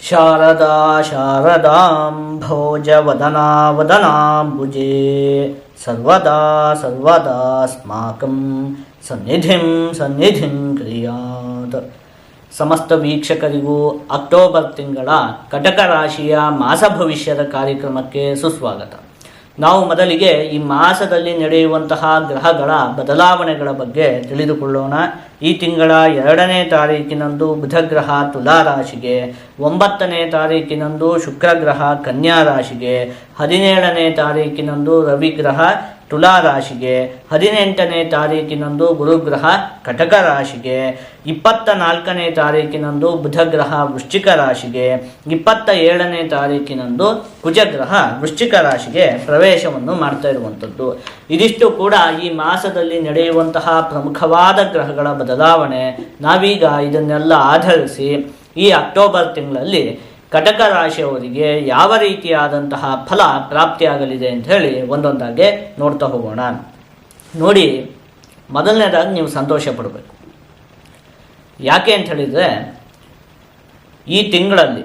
ಶಾರದಾ ಶಾರದಾಂಭೋಜವದನಾ ವದನಾಂಬುಜೇ ಸರ್ವದಾ ಸರ್ವದಾಸ್ಮಾಕಂ ಸನ್ನಿಧಿಂ ಕ್ರಿಯಾತ್. ಸಮಸ್ತ ವೀಕ್ಷಕರಿಗೂ ಅಕ್ಟೋಬರ್ ತಿಂಗಳ ಕಟಕ ರಾಶಿಯ ಮಾಸ ಭವಿಷ್ಯದ ಕಾರ್ಯಕ್ರಮಕ್ಕೆ ಸುಸ್ವಾಗತ. ನಾವು ಮೊದಲಿಗೆ ಈ ಮಾಸದಲ್ಲಿ ನಡೆಯುವಂತಹ ಗ್ರಹಗಳ ಬದಲಾವಣೆಗಳ ಬಗ್ಗೆ ತಿಳಿದುಕೊಳ್ಳೋಣ. ಈ ತಿಂಗಳ 2ನೇ ತಾರೀಕಿನಂದು ಬುಧಗ್ರಹ ತುಲಾ ರಾಶಿಗೆ, 9ನೇ ತಾರೀಕಿನಂದು ಶುಕ್ರಗ್ರಹ ಕನ್ಯಾ ರಾಶಿಗೆ, 17ನೇ ತಾರೀಕಿನಂದು ರವಿಗ್ರಹ ತುಲಾ ರಾಶಿಗೆ, 18ನೇ ತಾರೀಕಿನಂದು ಗುರುಗ್ರಹ ಕಟಕ ರಾಶಿಗೆ, 24ನೇ ತಾರೀಕಿನಂದು ಬುಧಗ್ರಹ ವೃಶ್ಚಿಕ ರಾಶಿಗೆ, 27ನೇ ತಾರೀಕಿನಂದು ಕುಜಗ್ರಹ ವೃಶ್ಚಿಕ ರಾಶಿಗೆ ಪ್ರವೇಶವನ್ನು ಮಾಡ್ತಾ ಇರುವಂಥದ್ದು. ಇದಿಷ್ಟು ಕೂಡ ಈ ಮಾಸದಲ್ಲಿ ನಡೆಯುವಂತಹ ಪ್ರಮುಖವಾದ ಗ್ರಹಗಳ ಬದಲಾವಣೆ. ನಾವೀಗ ಇದನ್ನೆಲ್ಲ ಆಧರಿಸಿ ಈ ಅಕ್ಟೋಬರ್ ತಿಂಗಳಲ್ಲಿ ಕಟಕ ರಾಶಿಯವರಿಗೆ ಯಾವ ರೀತಿಯಾದಂತಹ ಫಲ ಪ್ರಾಪ್ತಿಯಾಗಲಿದೆ ಅಂತ ಹೇಳಿ ಒಂದೊಂದಾಗೆ ನೋಡ್ತಾ ಹೋಗೋಣ. ನೋಡಿ, ಮೊದಲನೇದಾಗಿ ನೀವು ಸಂತೋಷ ಪಡಬೇಕು. ಯಾಕೆ ಅಂತ ಹೇಳಿದರೆ, ಈ ತಿಂಗಳಲ್ಲಿ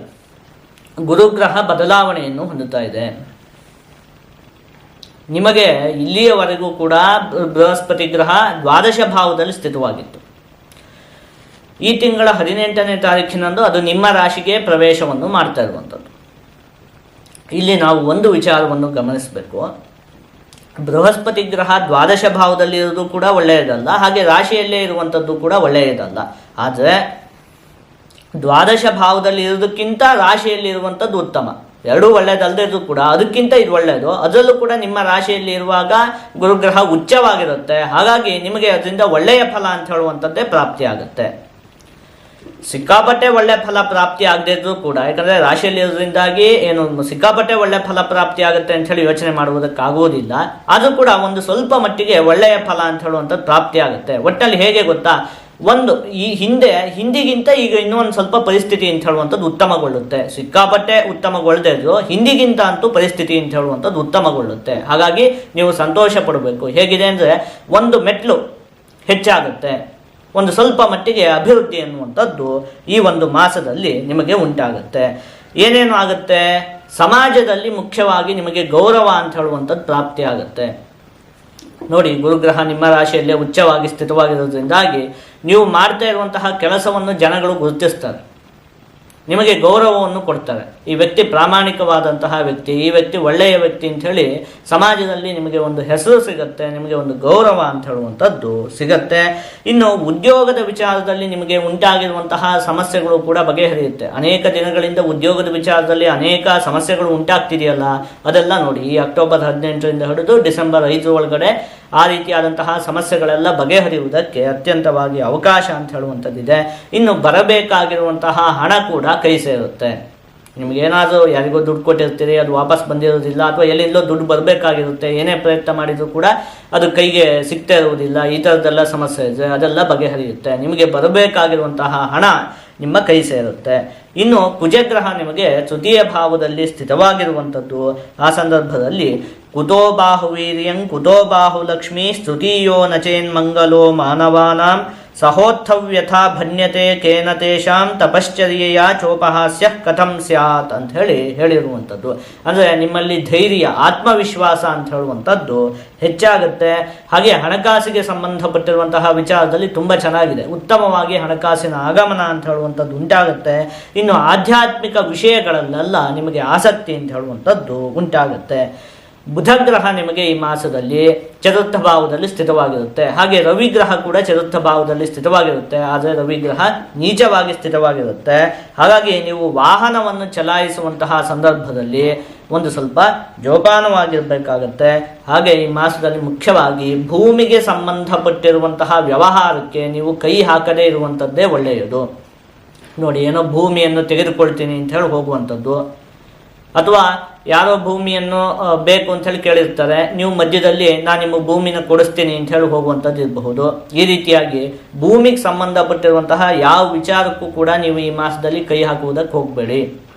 ಗುರುಗ್ರಹ ಬದಲಾವಣೆಯನ್ನು ಹೊಂದುತ್ತಾ ಇದೆ. ನಿಮಗೆ ಇಲ್ಲಿಯವರೆಗೂ ಕೂಡ ಬೃಹಸ್ಪತಿ ಗ್ರಹ ದ್ವಾದಶ ಭಾವದಲ್ಲಿ ಸ್ಥಿತವಾಗಿತ್ತು. ಈ ತಿಂಗಳ 18ನೇ ತಾರೀಕಿನಂದು ಅದು ನಿಮ್ಮ ರಾಶಿಗೆ ಪ್ರವೇಶವನ್ನು ಮಾಡ್ತಾ ಇರುವಂಥದ್ದು. ಇಲ್ಲಿ ನಾವು ಒಂದು ವಿಚಾರವನ್ನು ಗಮನಿಸಬೇಕು. ಬೃಹಸ್ಪತಿ ಗ್ರಹ ದ್ವಾದಶ ಭಾವದಲ್ಲಿರೋದು ಕೂಡ ಒಳ್ಳೆಯದಲ್ಲ, ಹಾಗೆ ರಾಶಿಯಲ್ಲೇ ಇರುವಂಥದ್ದು ಕೂಡ ಒಳ್ಳೆಯದಲ್ಲ. ಆದರೆ ದ್ವಾದಶ ಭಾವದಲ್ಲಿ ಇರೋದಕ್ಕಿಂತ ರಾಶಿಯಲ್ಲಿ ಇರುವಂಥದ್ದು ಉತ್ತಮ. ಎರಡೂ ಒಳ್ಳೆಯದಲ್ಲದೆ ಇರೋದು ಕೂಡ ಅದಕ್ಕಿಂತ ಇದು ಒಳ್ಳೆಯದು. ಅದರಲ್ಲೂ ಕೂಡ ನಿಮ್ಮ ರಾಶಿಯಲ್ಲಿ ಇರುವಾಗ ಗುರುಗ್ರಹ ಉಚ್ಚವಾಗಿರುತ್ತೆ. ಹಾಗಾಗಿ ನಿಮಗೆ ಅದರಿಂದ ಒಳ್ಳೆಯ ಫಲ ಅಂತ ಹೇಳುವಂಥದ್ದೇ ಪ್ರಾಪ್ತಿಯಾಗುತ್ತೆ. ಸಿಕ್ಕಾಪಟ್ಟೆ ಒಳ್ಳೆ ಫಲ ಪ್ರಾಪ್ತಿ ಆಗದೇ ಇದ್ರೂ ಕೂಡ, ಯಾಕಂದರೆ ರಾಶಿಯಲ್ಲಿ ಇರೋದ್ರಿಂದಾಗಿ ಸಿಕ್ಕಾಪಟ್ಟೆ ಒಳ್ಳೆ ಫಲ ಪ್ರಾಪ್ತಿ ಆಗುತ್ತೆ ಅಂತ ಹೇಳಿ ಯೋಚನೆ ಮಾಡುವುದಕ್ಕಾಗುವುದಿಲ್ಲ. ಆದರೂ ಕೂಡ ಒಂದು ಸ್ವಲ್ಪ ಮಟ್ಟಿಗೆ ಒಳ್ಳೆಯ ಫಲ ಅಂತ ಹೇಳುವಂಥದ್ದು ಪ್ರಾಪ್ತಿ ಆಗುತ್ತೆ. ಒಟ್ಟಲ್ಲಿ ಹೇಗೆ ಗೊತ್ತಾ, ಈ ಹಿಂದಿಗಿಂತ ಈಗ ಇನ್ನೊಂದು ಸ್ವಲ್ಪ ಪರಿಸ್ಥಿತಿ ಅಂತ ಹೇಳುವಂಥದ್ದು ಉತ್ತಮಗೊಳ್ಳುತ್ತೆ. ಸಿಕ್ಕಾಪಟ್ಟೆ ಉತ್ತಮಗೊಳ್ಳದೇ ಇದ್ರು ಹಿಂದಿಗಿಂತ ಅಂತೂ ಪರಿಸ್ಥಿತಿ ಅಂತ ಹೇಳುವಂಥದ್ದು ಉತ್ತಮಗೊಳ್ಳುತ್ತೆ. ಹಾಗಾಗಿ ನೀವು ಸಂತೋಷ ಪಡಬೇಕು. ಹೇಗಿದೆ ಅಂದರೆ, ಒಂದು ಮೆಟ್ಲು ಹೆಚ್ಚಾಗುತ್ತೆ, ಒಂದು ಸ್ವಲ್ಪ ಮಟ್ಟಿಗೆ ಅಭಿವೃದ್ಧಿ ಅನ್ನುವಂಥದ್ದು ಈ ಒಂದು ಮಾಸದಲ್ಲಿ ನಿಮಗೆ ಉಂಟಾಗುತ್ತೆ. ಏನೇನು ಆಗುತ್ತೆ? ಸಮಾಜದಲ್ಲಿ ಮುಖ್ಯವಾಗಿ ನಿಮಗೆ ಗೌರವ ಅಂತ ಹೇಳುವಂಥದ್ದು ಪ್ರಾಪ್ತಿ ಆಗುತ್ತೆ. ನೋಡಿ, ಗುರುಗ್ರಹ ನಿಮ್ಮ ರಾಶಿಯಲ್ಲೇ ಉಚ್ಚವಾಗಿ ಸ್ಥಿತವಾಗಿರೋದ್ರಿಂದಾಗಿ ನೀವು ಮಾಡ್ತಾ ಇರುವಂತಹ ಕೆಲಸವನ್ನು ಜನಗಳು ಗುರುತಿಸ್ತಾರೆ, ನಿಮಗೆ ಗೌರವವನ್ನು ಕೊಡ್ತಾರೆ. ಈ ವ್ಯಕ್ತಿ ಪ್ರಾಮಾಣಿಕವಾದಂತಹ ವ್ಯಕ್ತಿ, ಈ ವ್ಯಕ್ತಿ ಒಳ್ಳೆಯ ವ್ಯಕ್ತಿ ಅಂಥೇಳಿ ಸಮಾಜದಲ್ಲಿ ನಿಮಗೆ ಒಂದು ಹೆಸರು ಸಿಗುತ್ತೆ, ನಿಮಗೆ ಒಂದು ಗೌರವ ಅಂತ ಹೇಳುವಂಥದ್ದು ಸಿಗತ್ತೆ. ಇನ್ನು ಉದ್ಯೋಗದ ವಿಚಾರದಲ್ಲಿ ನಿಮಗೆ ಉಂಟಾಗಿರುವಂತಹ ಸಮಸ್ಯೆಗಳು ಕೂಡ ಬಗೆಹರಿಯುತ್ತೆ. ಅನೇಕ ದಿನಗಳಿಂದ ಉದ್ಯೋಗದ ವಿಚಾರದಲ್ಲಿ ಅನೇಕ ಸಮಸ್ಯೆಗಳು ಉಂಟಾಗ್ತಿದೆಯಲ್ಲ, ಅದೆಲ್ಲ ನೋಡಿ ಈ ಅಕ್ಟೋಬರ್ 18ರಿಂದ ಹಿಡಿದು ಡಿಸೆಂಬರ್ 5 ಒಳಗಡೆ ಆ ರೀತಿಯಾದಂತಹ ಸಮಸ್ಯೆಗಳೆಲ್ಲ ಬಗೆಹರಿಯುವುದಕ್ಕೆ ಅತ್ಯಂತವಾಗಿ ಅವಕಾಶ ಅಂತ ಹೇಳುವಂಥದ್ದಿದೆ. ಇನ್ನು ಬರಬೇಕಾಗಿರುವಂತಹ ಹಣ ಕೂಡ ಕೈ ಸೇರುತ್ತೆ. ನಿಮಗೇನಾದರೂ ಯಾರಿಗೋ ದುಡ್ಡು ಕೊಟ್ಟಿರ್ತೀರಿ, ಅದು ವಾಪಸ್ ಬಂದಿರೋದಿಲ್ಲ, ಅಥವಾ ಎಲ್ಲಿಂದಲೋ ದುಡ್ಡು ಬರಬೇಕಾಗಿರುತ್ತೆ, ಏನೇ ಪ್ರಯತ್ನ ಮಾಡಿದರೂ ಕೂಡ ಅದು ಕೈಗೆ ಸಿಗ್ತಾ ಇರುವುದಿಲ್ಲ. ಈ ಥರದ್ದೆಲ್ಲ ಸಮಸ್ಯೆ ಇದೆ, ಅದೆಲ್ಲ ಬಗೆಹರಿಯುತ್ತೆ. ನಿಮಗೆ ಬರಬೇಕಾಗಿರುವಂತಹ ಹಣ ನಿಮ್ಮ ಕೈ ಸೇರುತ್ತೆ. ಇನ್ನು ಕುಜಗ್ರಹ ನಿಮಗೆ ತೃತೀಯ ಭಾವದಲ್ಲಿ ಸ್ಥಿತವಾಗಿರುವಂಥದ್ದು. ಆ ಸಂದರ್ಭದಲ್ಲಿ ಕುತೋ ಬಾಹುವೀರ್ಯಂ ಕುತೋ ಬಾಹುಲಕ್ಷ್ಮೀ ಸ್ತುತೀಯೋ ನಚೇನ್ಮಂಗಲೋ ಮಾನವಾನಾಂ ಸಹೋತ್ಥವ್ಯಥಾ ಭನ್ಯತೆ ಕೇನ ತೇಷಾಂ ತಪಶ್ಚರ್ಯೆಯ ಚೋಪಹಾಸ್ಯ ಕಥಂ ಸ್ಯಾತ್ ಅಂತ ಹೇಳಿರುವಂಥದ್ದು. ಅಂದರೆ ನಿಮ್ಮಲ್ಲಿ ಧೈರ್ಯ, ಆತ್ಮವಿಶ್ವಾಸ ಅಂತ ಹೇಳುವಂಥದ್ದು ಹೆಚ್ಚಾಗುತ್ತೆ. ಹಾಗೆ ಹಣಕಾಸಿಗೆ ಸಂಬಂಧಪಟ್ಟಿರುವಂತಹ ವಿಚಾರದಲ್ಲಿ ತುಂಬ ಚೆನ್ನಾಗಿದೆ, ಉತ್ತಮವಾಗಿ ಹಣಕಾಸಿನ ಆಗಮನ ಅಂತ ಹೇಳುವಂಥದ್ದು ಉಂಟಾಗುತ್ತೆ. ಇನ್ನು ಆಧ್ಯಾತ್ಮಿಕ ವಿಷಯಗಳಲ್ಲೆಲ್ಲ ನಿಮಗೆ ಆಸಕ್ತಿ ಅಂತ ಹೇಳುವಂಥದ್ದು ಉಂಟಾಗುತ್ತೆ. ಬುಧಗ್ರಹ ನಿಮಗೆ ಈ ಮಾಸದಲ್ಲಿ ಚತುರ್ಥ ಭಾವದಲ್ಲಿ ಸ್ಥಿತವಾಗಿರುತ್ತೆ. ಹಾಗೆ ರವಿಗ್ರಹ ಕೂಡ ಚತುರ್ಥ ಭಾವದಲ್ಲಿ ಸ್ಥಿತವಾಗಿರುತ್ತೆ, ಆದರೆ ರವಿಗ್ರಹ ನೀಚವಾಗಿ ಸ್ಥಿತವಾಗಿರುತ್ತೆ. ಹಾಗಾಗಿ ನೀವು ವಾಹನವನ್ನು ಚಲಾಯಿಸುವಂತಹ ಸಂದರ್ಭದಲ್ಲಿ ಒಂದು ಸ್ವಲ್ಪ ಜೋಪಾನವಾಗಿರಬೇಕಾಗತ್ತೆ. ಹಾಗೆ ಈ ಮಾಸದಲ್ಲಿ ಮುಖ್ಯವಾಗಿ ಭೂಮಿಗೆ ಸಂಬಂಧಪಟ್ಟಿರುವಂತಹ ವ್ಯವಹಾರಕ್ಕೆ ನೀವು ಕೈ ಹಾಕದೇ ಇರುವಂಥದ್ದೇ ಒಳ್ಳೆಯದು. ನೋಡಿ, ಏನೋ ಭೂಮಿಯನ್ನು ತೆಗೆದುಕೊಳ್ತೀನಿ ಅಂತ ಹೇಳಿ ಹೋಗುವಂಥದ್ದು, ಅಥವಾ ಯಾರೋ ಭೂಮಿಯನ್ನು ಬೇಕು ಅಂತ ಹೇಳಿ ಕೇಳಿರ್ತಾರೆ, ನೀವು ಮಧ್ಯದಲ್ಲಿ ನಾನು ನಿಮ್ಮ ಭೂಮಿನ ಕೊಡಿಸ್ತೀನಿ ಅಂತ ಹೇಳಿ ಹೋಗುವಂಥದ್ದು ಇರಬಹುದು. ಈ ರೀತಿಯಾಗಿ ಭೂಮಿಗೆ ಸಂಬಂಧಪಟ್ಟಿರುವಂತಹ ಯಾವ ವಿಚಾರಕ್ಕೂ ಕೂಡ ನೀವು ಈ ಮಾಸದಲ್ಲಿ ಕೈ ಹಾಕುವುದಕ್ಕೆ ಹೋಗಬೇಡಿ.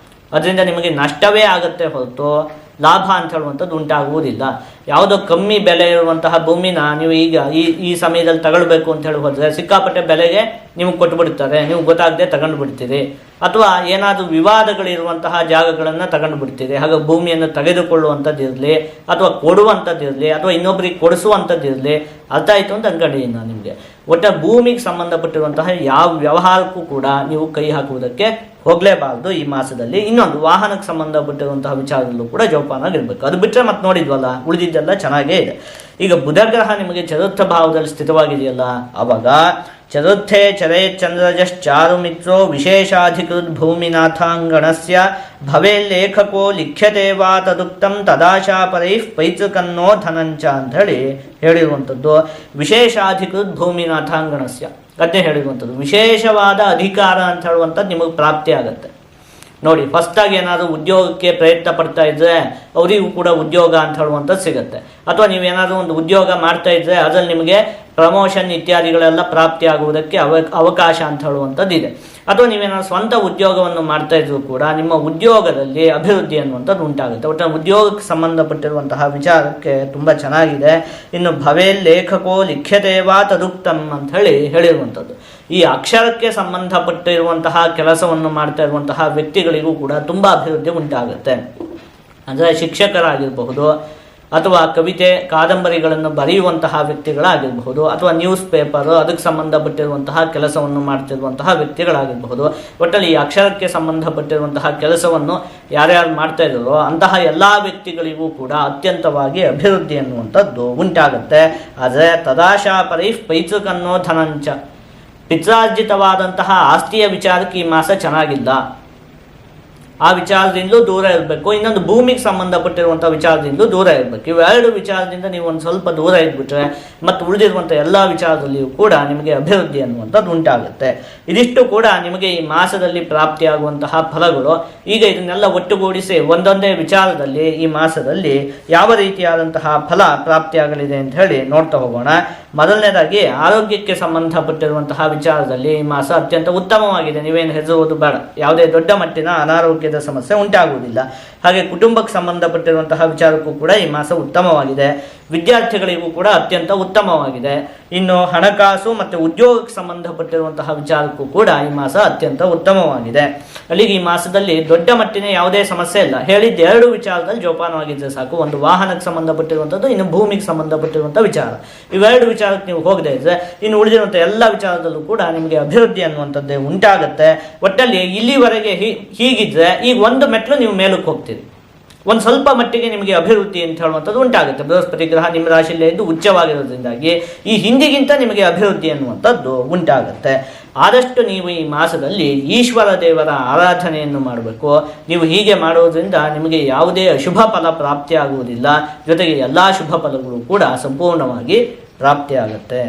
ಅದರಿಂದ ನಿಮಗೆ ನಷ್ಟವೇ ಆಗುತ್ತೆ ಹೊರತು ಲಾಭ ಅಂತ ಹೇಳುವಂಥದ್ದು ಉಂಟಾಗುವುದಿಲ್ಲ. ಯಾವುದೋ ಕಮ್ಮಿ ಬೆಲೆ ಇರುವಂತಹ ಭೂಮಿನ ನೀವು ಈಗ ಈ ಸಮಯದಲ್ಲಿ ತಗೊಳ್ಬೇಕು ಅಂತ ಹೇಳಿ ಹೋದರೆ ಸಿಕ್ಕಾಪಟ್ಟೆ ಬೆಲೆಗೆ ನಿಮಗೆ ಕೊಟ್ಟುಬಿಡ್ತಾರೆ, ನೀವು ಗೊತ್ತಾಗದೆ ತಗೊಂಡು ಬಿಡ್ತೀರಿ. ಅಥವಾ ಏನಾದರೂ ವಿವಾದಗಳಿರುವಂತಹ ಜಾಗಗಳನ್ನು ತಗೊಂಡು ಬಿಡ್ತೀರಿ. ಹಾಗೆ ಭೂಮಿಯನ್ನು ತೆಗೆದುಕೊಳ್ಳುವಂಥದ್ದು ಇರಲಿ, ಅಥವಾ ಕೊಡುವಂಥದ್ದು ಇರಲಿ, ಅಥವಾ ಇನ್ನೊಬ್ಬರಿಗೆ ಕೊಡಿಸುವಂಥದ್ದು ಇರಲಿ, ಅರ್ಥ ಆಯಿತು ಅಂತ ಅಂದ್ಕೊಂಡಿದ್ದೀನಿ ನಾನು ನಿಮಗೆ. ಒಟ್ಟು ಭೂಮಿಗೆ ಸಂಬಂಧಪಟ್ಟಿರುವಂತಹ ಯಾವ ವ್ಯವಹಾರಕ್ಕೂ ಕೂಡ ನೀವು ಕೈ ಹಾಕುವುದಕ್ಕೆ ಹೋಗಲೇಬಾರ್ದು ಈ ಮಾಸದಲ್ಲಿ. ಇನ್ನೊಂದು ವಾಹನಕ್ಕೆ ಸಂಬಂಧಪಟ್ಟಿರುವಂತಹ ವಿಚಾರದಲ್ಲೂ ಕೂಡ ಜೋಪಾನಾಗಿರ್ಬೇಕು. ಅದು ಬಿಟ್ಟರೆ ಮತ್ತೆ ನೋಡಿದ್ವಲ್ಲ, ಉಳಿದಿದ್ದೆಲ್ಲ ಚೆನ್ನಾಗೇ ಇದೆ. ಈಗ ಬುಧ ಗ್ರಹ ನಿಮಗೆ ಚತುರ್ಥ ಭಾವದಲ್ಲಿ ಸ್ಥಿತವಾಗಿದೆಯಲ್ಲ, ಅವಾಗ ಚತುರ್ಥೇ ಚರೇ ಚಂದ್ರಜಶ್ಚಾರು ಮಿತ್ರೋ ವಿಶೇಷಾಧಿಕೃತ್ ಭೂಮಿನಾಥಾಂಗಣಸ್ಯ ಭವೇಲ್ಲೇಖಕೋ ಲಿಖ್ಯತೆ ವಾ ತದುಕ್ತಂ ತದಾಶಾಪರೈಃ ಪೈತೃಕನ್ನೋ ಧನಂಚ ಅಂತ ಹೇಳಿರುವಂಥದ್ದು. ವಿಶೇಷಾಧಿಕೃತ್ ಭೂಮಿನಾಥಾಂಗಣಸ್ಯ ಅದೇ ಹೇಳಿರುವಂಥದ್ದು. ವಿಶೇಷವಾದ ಅಧಿಕಾರ ಅಂತ ಹೇಳುವಂಥದ್ದು ನಿಮಗೆ ಪ್ರಾಪ್ತಿ ಆಗುತ್ತೆ. ನೋಡಿ, ಫಸ್ಟಾಗಿ ಏನಾದರೂ ಉದ್ಯೋಗಕ್ಕೆ ಪ್ರಯತ್ನ ಪಡ್ತಾ ಇದ್ದರೆ ಅವರಿಗೂ ಕೂಡ ಉದ್ಯೋಗ ಅಂತ ಹೇಳುವಂಥದ್ದು ಸಿಗುತ್ತೆ. ಅಥವಾ ನೀವೇನಾದರೂ ಒಂದು ಉದ್ಯೋಗ ಮಾಡ್ತಾ ಇದ್ದರೆ ಅದರಲ್ಲಿ ನಿಮಗೆ ಪ್ರಮೋಷನ್ ಇತ್ಯಾದಿಗಳೆಲ್ಲ ಪ್ರಾಪ್ತಿ ಆಗುವುದಕ್ಕೆ ಅವಕಾಶ ಅಂತ ಹೇಳುವಂಥದ್ದು ಇದೆ. ಅಥವಾ ನೀವೇನಾದ್ರು ಸ್ವಂತ ಉದ್ಯೋಗವನ್ನು ಮಾಡ್ತಾ ಇದ್ರೂ ಕೂಡ ನಿಮ್ಮ ಉದ್ಯೋಗದಲ್ಲಿ ಅಭಿವೃದ್ಧಿ ಅನ್ನುವಂಥದ್ದು ಉಂಟಾಗುತ್ತೆ. ಒಟ್ಟು ಉದ್ಯೋಗಕ್ಕೆ ಸಂಬಂಧಪಟ್ಟಿರುವಂತಹ ವಿಚಾರಕ್ಕೆ ತುಂಬ ಚೆನ್ನಾಗಿದೆ. ಇನ್ನು ಭವೇಲ್ ಲೇಖಕೋ ಲಿಖ್ಯತೇವಾ ತದುಕ್ತಂ ಅಂತ ಹೇಳಿರುವಂಥದ್ದು. ಈ ಅಕ್ಷರಕ್ಕೆ ಸಂಬಂಧಪಟ್ಟಿರುವಂತಹ ಕೆಲಸವನ್ನು ಮಾಡ್ತಾ ಇರುವಂತಹ ವ್ಯಕ್ತಿಗಳಿಗೂ ಕೂಡ ತುಂಬ ಅಭಿವೃದ್ಧಿ ಉಂಟಾಗುತ್ತೆ. ಅಂದರೆ ಶಿಕ್ಷಕರಾಗಿರಬಹುದು, ಅಥವಾ ಕವಿತೆ ಕಾದಂಬರಿಗಳನ್ನು ಬರೆಯುವಂತಹ ವ್ಯಕ್ತಿಗಳಾಗಿರಬಹುದು, ಅಥವಾ ನ್ಯೂಸ್ ಪೇಪರು ಅದಕ್ಕೆ ಸಂಬಂಧಪಟ್ಟಿರುವಂತಹ ಕೆಲಸವನ್ನು ಮಾಡ್ತಿರುವಂತಹ ವ್ಯಕ್ತಿಗಳಾಗಿರಬಹುದು. ಒಟ್ಟಲ್ಲಿ ಈ ಅಕ್ಷರಕ್ಕೆ ಸಂಬಂಧಪಟ್ಟಿರುವಂತಹ ಕೆಲಸವನ್ನು ಯಾರ್ಯಾರು ಮಾಡ್ತಾ ಇದ್ದಾರೋ ಅಂತಹ ಎಲ್ಲ ವ್ಯಕ್ತಿಗಳಿಗೂ ಕೂಡ ಅತ್ಯಂತವಾಗಿ ಅಭಿವೃದ್ಧಿ ಅನ್ನುವಂಥದ್ದು ಉಂಟಾಗುತ್ತೆ. ಆದರೆ ತದಾಶಾಪರೈಃ ಪೈತೃಕನ್ನೋ ಧನಂಚ, ಪಿತ್ರಾರ್ಜಿತವಾದಂತಹ ಆಸ್ತಿಯ ವಿಚಾರಕ್ಕೆ ಈ ಮಾಸ ಚೆನ್ನಾಗಿಲ್ಲ, ಆ ವಿಚಾರದಿಂದಲೂ ದೂರ ಇರಬೇಕು. ಇನ್ನೊಂದು ಭೂಮಿಗೆ ಸಂಬಂಧಪಟ್ಟಿರುವಂಥ ವಿಚಾರದಿಂದಲೂ ದೂರ ಇರಬೇಕು. ಇವೆರಡು ವಿಚಾರದಿಂದ ನೀವು ಒಂದು ಸ್ವಲ್ಪ ದೂರ ಇದ್ಬಿಟ್ರೆ ಮತ್ತು ಉಳಿದಿರುವಂಥ ಎಲ್ಲ ವಿಚಾರದಲ್ಲಿಯೂ ಕೂಡ ನಿಮಗೆ ಅಭಿವೃದ್ಧಿ ಅನ್ನುವಂಥದ್ದು ಉಂಟಾಗುತ್ತೆ. ಇದಿಷ್ಟು ಕೂಡ ನಿಮಗೆ ಈ ಮಾಸದಲ್ಲಿ ಪ್ರಾಪ್ತಿಯಾಗುವಂತಹ ಫಲಗಳು. ಈಗ ಇದನ್ನೆಲ್ಲ ಒಟ್ಟುಗೂಡಿಸಿ ಒಂದೊಂದೇ ವಿಚಾರದಲ್ಲಿ ಈ ಮಾಸದಲ್ಲಿ ಯಾವ ರೀತಿಯಾದಂತಹ ಫಲ ಪ್ರಾಪ್ತಿಯಾಗಲಿದೆ ಅಂತ ಹೇಳಿ ನೋಡ್ತಾ ಹೋಗೋಣ. ಮೊದಲನೇದಾಗಿ ಆರೋಗ್ಯಕ್ಕೆ ಸಂಬಂಧಪಟ್ಟಿರುವಂತಹ ವಿಚಾರದಲ್ಲಿ ಈ ಮಾಸ ಅತ್ಯಂತ ಉತ್ತಮವಾಗಿದೆ. ನೀವೇನು ಹೆದರುವುದು ಬೇಡ, ಯಾವುದೇ ದೊಡ್ಡ ಮಟ್ಟಿನ ಅನಾರೋಗ್ಯದ ಸಮಸ್ಯೆ ಉಂಟಾಗುವುದಿಲ್ಲ. ಹಾಗೆ ಕುಟುಂಬಕ್ಕೆ ಸಂಬಂಧಪಟ್ಟಿರುವಂತಹ ವಿಚಾರಕ್ಕೂ ಕೂಡ ಈ ಮಾಸ ಉತ್ತಮವಾಗಿದೆ. ವಿದ್ಯಾರ್ಥಿಗಳಿಗೂ ಕೂಡ ಅತ್ಯಂತ ಉತ್ತಮವಾಗಿದೆ. ಇನ್ನು ಹಣಕಾಸು ಮತ್ತು ಉದ್ಯೋಗಕ್ಕೆ ಸಂಬಂಧಪಟ್ಟಿರುವಂತಹ ವಿಚಾರಕ್ಕೂ ಕೂಡ ಈ ಮಾಸ ಅತ್ಯಂತ ಉತ್ತಮವಾಗಿದೆ. ಅಲ್ಲಿಗೆ ಈ ಮಾಸದಲ್ಲಿ ದೊಡ್ಡ ಮಟ್ಟಿನ ಯಾವುದೇ ಸಮಸ್ಯೆ ಇಲ್ಲ. ಹೇಳಿದ್ದ ಎರಡು ವಿಚಾರದಲ್ಲಿ ಜೋಪಾನವಾಗಿದ್ದರೆ ಸಾಕು. ಒಂದು ವಾಹನಕ್ಕೆ ಸಂಬಂಧಪಟ್ಟಿರುವಂಥದ್ದು, ಇನ್ನು ಭೂಮಿಗೆ ಸಂಬಂಧಪಟ್ಟಿರುವಂಥ ವಿಚಾರ. ಇವೆರಡು ವಿಚಾರಕ್ಕೆ ನೀವು ಹೋಗದೆ ಇದ್ರೆ ಇನ್ನು ಉಳಿದಿರುವಂಥ ಎಲ್ಲ ವಿಚಾರದಲ್ಲೂ ಕೂಡ ನಿಮಗೆ ಅಭಿವೃದ್ಧಿ ಅನ್ನುವಂಥದ್ದೇ ಉಂಟಾಗುತ್ತೆ. ಒಟ್ಟಲ್ಲಿ ಇಲ್ಲಿವರೆಗೆ ಹೀಗಿದ್ರೆ ಈಗ ಒಂದು ಮೆಟ್ಲು ನೀವು ಮೇಲಕ್ಕೆ ಹೋಗ್ತೀರಿ. ಒಂದು ಸ್ವಲ್ಪ ಮಟ್ಟಿಗೆ ನಿಮಗೆ ಅಭಿವೃದ್ಧಿ ಅಂತ ಹೇಳುವಂಥದ್ದು ಉಂಟಾಗುತ್ತೆ. ಬೃಹಸ್ಪತಿ ಗ್ರಹ ನಿಮ್ಮ ರಾಶಿಯಲ್ಲೇ ಇದ್ದು ಉಚ್ಚವಾಗಿರೋದ್ರಿಂದಾಗಿ ಈ ಹಿಂದಿಗಿಂತ ನಿಮಗೆ ಅಭಿವೃದ್ಧಿ ಅನ್ನುವಂಥದ್ದು ಉಂಟಾಗುತ್ತೆ. ಆದಷ್ಟು ನೀವು ಈ ಮಾಸದಲ್ಲಿ ಈಶ್ವರ ದೇವರ ಆರಾಧನೆಯನ್ನು ಮಾಡಬೇಕು. ನೀವು ಹೀಗೆ ಮಾಡೋದ್ರಿಂದ ನಿಮಗೆ ಯಾವುದೇ ಅಶುಭ ಫಲ ಪ್ರಾಪ್ತಿಯಾಗುವುದಿಲ್ಲ. ಜೊತೆಗೆ ಎಲ್ಲ ಶುಭ ಫಲಗಳು ಕೂಡ ಸಂಪೂರ್ಣವಾಗಿ ಪ್ರಾಪ್ತಿಯಾಗುತ್ತೆ.